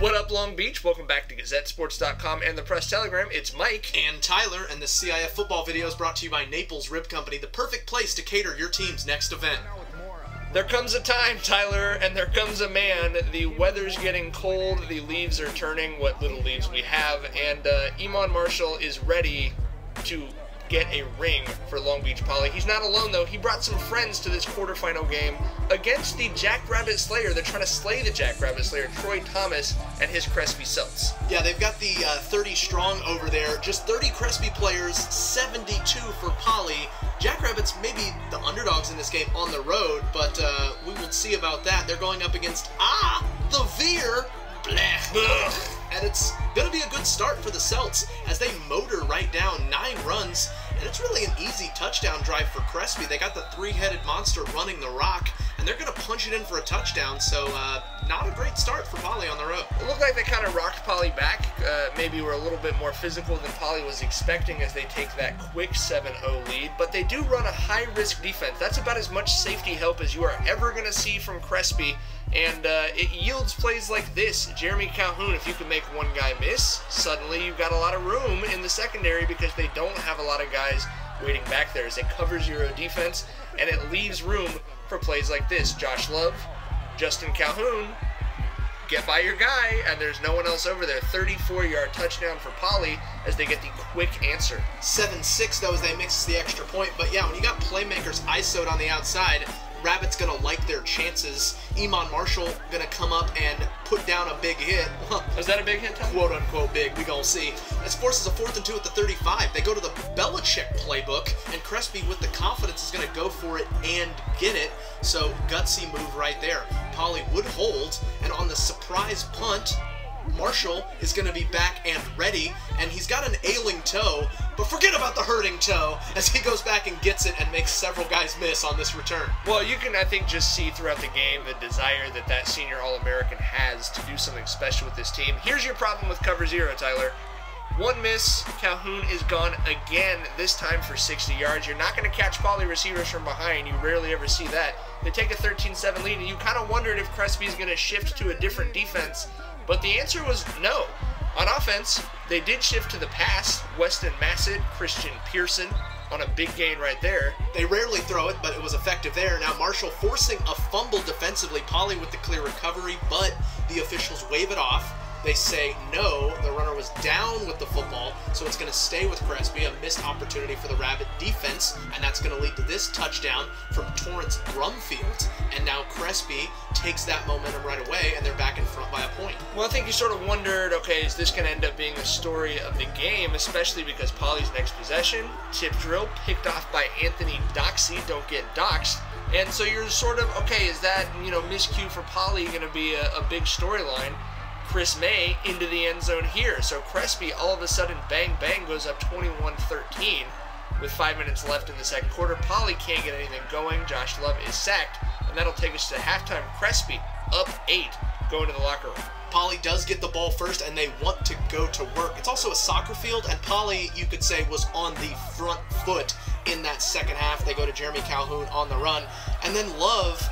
What up, Long Beach? Welcome back to GazetteSports.com and the Press Telegram. It's Mike. And Tyler, and the CIF football video is brought to you by Naples Rib Company, the perfect place to cater your team's next event. There comes a time, Tyler, and there comes a man. The weather's getting cold, the leaves are turning, what little leaves we have, and Iman Marshall is ready to get a ring for Long Beach Poly. He's not alone, though. He brought some friends to this quarterfinal game against the Jackrabbit Slayer. They're trying to slay the Jackrabbit Slayer, Troy Thomas and his Crespi Celts. Yeah, they've got the 30 strong over there. Just 30 Crespi players, 72 for Poly. Jackrabbits may be the underdogs in this game on the road, but we will see about that. They're going up against, the Veer. Blech. And it's going to be a good start for the Celts as they motor right down 9 runs. And it's really an easy touchdown drive for Crespi. They got the 3-headed monster running the rock, and they're going to punch it in for a touchdown. So not a great start for Poly on the road. It looked like they kind of rocked Poly back. Maybe were a little bit more physical than Poly was expecting as they take that quick 7-0 lead. But they do run a high-risk defense. That's about as much safety help as you are ever going to see from Crespi. And it yields plays like this. Jeremy Calhoun, if you can make one guy miss, suddenly you've got a lot of room in the secondary because they don't have a lot of guys waiting back there as they cover zero defense, and it leaves room for plays like this. Josh Love, Justin Calhoun, get by your guy, and there's no one else over there. 34-yard touchdown for Poly as they get the quick answer. 7-6, though, as they mix the extra point. But yeah, when you got playmakers ISO'd on the outside, Rabbit's going to like their chances. Iman Marshall going to come up and put down a big hit. Was that a big hit, Tom? Quote-unquote big. We going to see. This forces a 4th and 2 at the 35. They go to the Belichick playbook, and Crespi, with the confidence, is going to go for it and get it. So, gutsy move right there. Poly would hold, and on the surprise punt, Marshall is going to be back and ready, and he's got an ailing toe, but forget about the hurting toe as he goes back and gets it and makes several guys miss on this return. Well, you can, I think, just see throughout the game the desire that that senior All-American has to do something special with this team. Here's your problem with cover zero, Tyler. One miss, Calhoun is gone again, this time for 60 yards. You're not going to catch Poly receivers from behind. You rarely ever see that. They take a 13-7 lead, and you kind of wondered if Crespi is going to shift to a different defense. But the answer was no. On offense, they did shift to the pass. Weston Massett, Christian Pearson on a big gain right there. They rarely throw it, but it was effective there. Now Marshall forcing a fumble defensively. Poly with the clear recovery, but the officials wave it off. They say no, the runner was down with the football, so it's going to stay with Crespi, a missed opportunity for the Rabbit defense, and that's going to lead to this touchdown from Torrance Brumfield. And now Crespi takes that momentum right away, and they're back in front by a point. Well, I think you sort of wondered, okay, is this going to end up being the story of the game, especially because Poly's next possession, tip drill, picked off by Anthony Doxey, don't get doxed. And so you're sort of, okay, is that, miscue for Poly going to be a big storyline? Chris May into the end zone here. So Crespi all of a sudden, bang, bang, goes up 21-13 with 5 minutes left in the second quarter. Poly can't get anything going. Josh Love is sacked, and that'll take us to halftime. Crespi up 8, going to the locker room. Poly does get the ball first, and they want to go to work. It's also a soccer field, and Poly, you could say, was on the front foot in that second half. They go to Jeremy Calhoun on the run, and then Love,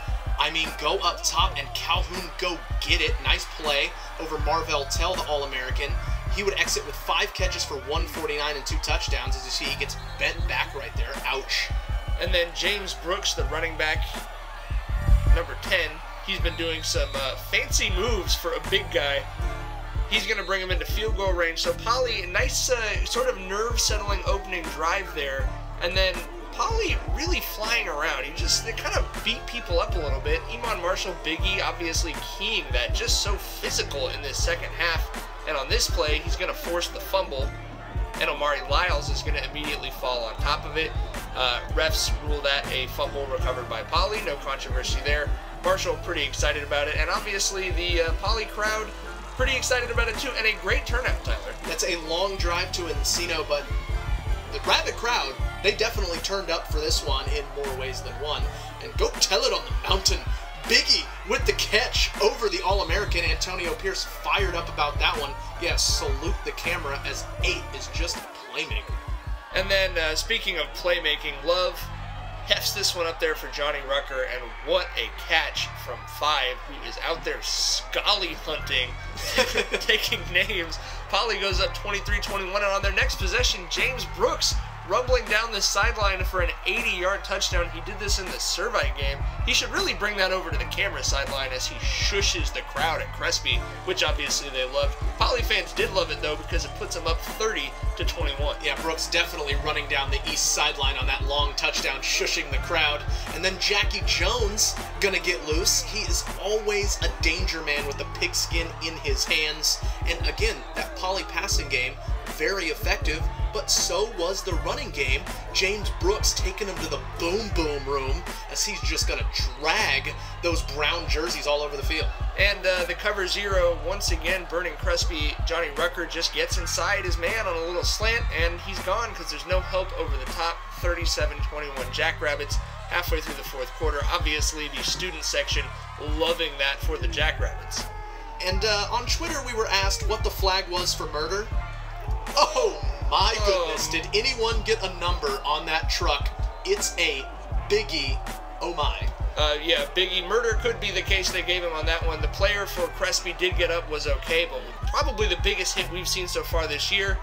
go up top, and Calhoun go get it. Nice play over Marvell Tell, the All-American. He would exit with 5 catches for 149 and 2 touchdowns. As you see, he gets bent back right there. Ouch. And then James Brooks, the running back, number 10, he's been doing some fancy moves for a big guy. He's going to bring him into field goal range. So Poly, nice sort of nerve-settling opening drive there. And then Poly really flying around. They kind of beat people up a little bit. Iman Marshall, Biggie, obviously keying that. Just so physical in this second half. And on this play, he's going to force the fumble. And Omari Lyles is going to immediately fall on top of it. Refs rule that a fumble recovered by Poly. No controversy there. Marshall pretty excited about it. And obviously the Poly crowd pretty excited about it too. And a great turnout, Tyler. That's a long drive to Encino, but the Rabbit crowd, they definitely turned up for this one in more ways than one. And go tell it on the mountain. Biggie with the catch over the All-American. Antonio Pierce fired up about that one. Yes, salute the camera as 8 is just a playmaker. And then, speaking of playmaking, Love hefts this one up there for Johnny Rucker, and what a catch from 5, who is out there scolly hunting, taking names. Poly goes up 23-21, and on their next possession, James Brooks rumbling down the sideline for an 80-yard touchdown. He did this in the Servite game. He should really bring that over to the camera sideline as he shushes the crowd at Crespi, which obviously they loved. Poly fans did love it, though, because it puts them up 30-21. Yeah, Brooks definitely running down the east sideline on that long touchdown, shushing the crowd. And then Jackie Jones gonna get loose. He is always a danger man with the pigskin in his hands. And again, that Poly passing game, very effective, but so was the running game. James Brooks taking him to the boom boom room as he's just gonna drag those brown jerseys all over the field. And the cover 0, once again burning Crespi. Johnny Rucker just gets inside his man on a little slant, and he's gone because there's no help over the top. 37-21 Jackrabbits halfway through the fourth quarter. Obviously, the student section loving that for the Jackrabbits. And on Twitter, we were asked what the flag was for murder. Oh my goodness, did anyone get a number on that truck? It's a biggie, oh my. Yeah, biggie. Murder could be the case they gave him on that one. The player for Crespi did get up, was okay, but probably the biggest hit we've seen so far this year.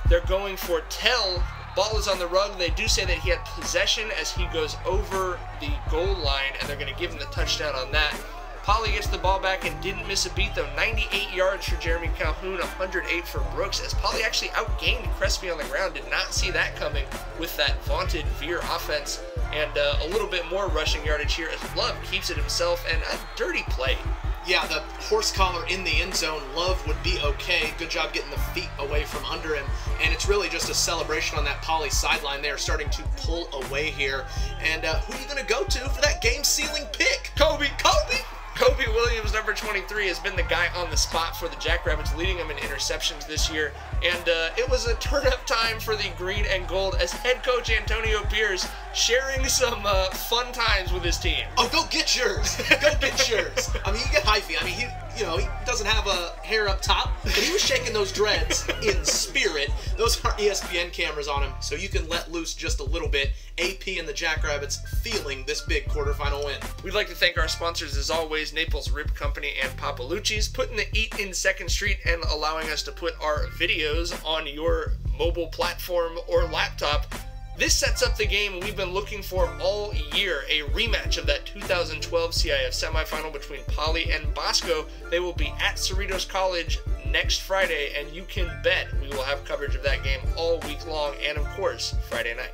They're going for Tell. Ball is on the rug. They do say that he had possession as he goes over the goal line, and they're going to give him the touchdown on that. Poly gets the ball back and didn't miss a beat, though. 98 yards for Jeremy Calhoun, 108 for Brooks, as Poly actually outgained Crespi on the ground. Did not see that coming with that vaunted veer offense, and a little bit more rushing yardage here as Love keeps it himself, and a dirty play. Yeah, the horse collar in the end zone. Love would be okay. Good job getting the feet away from under him. And it's really just a celebration on that Poly sideline. They are starting to pull away here. And who are you going to go to for that game-sealing pick? Kobe Williams, number 23, has been the guy on the spot for the Jackrabbits, leading them in interceptions this year. And it was a turn-up time for the green and gold as head coach Antonio Pierce sharing some fun times with his team. Oh, go get yours. Go get yours. I mean, you get hyphy. I mean, he doesn't have a hair up top, but he was shaking those dreads in spirit. Those are ESPN cameras on him, so you can let loose just a little bit. AP and the Jackrabbits feeling this big quarterfinal win. We'd like to thank our sponsors, as always, Naples Rib Company and Papalucci's, putting the eat in 2nd Street and allowing us to put our videos on your mobile platform or laptop. This sets up the game we've been looking for all year, a rematch of that 2012 CIF semifinal between Poly and Bosco. They will be at Cerritos College next Friday, and you can bet we will have coverage of that game all week long and, of course, Friday night.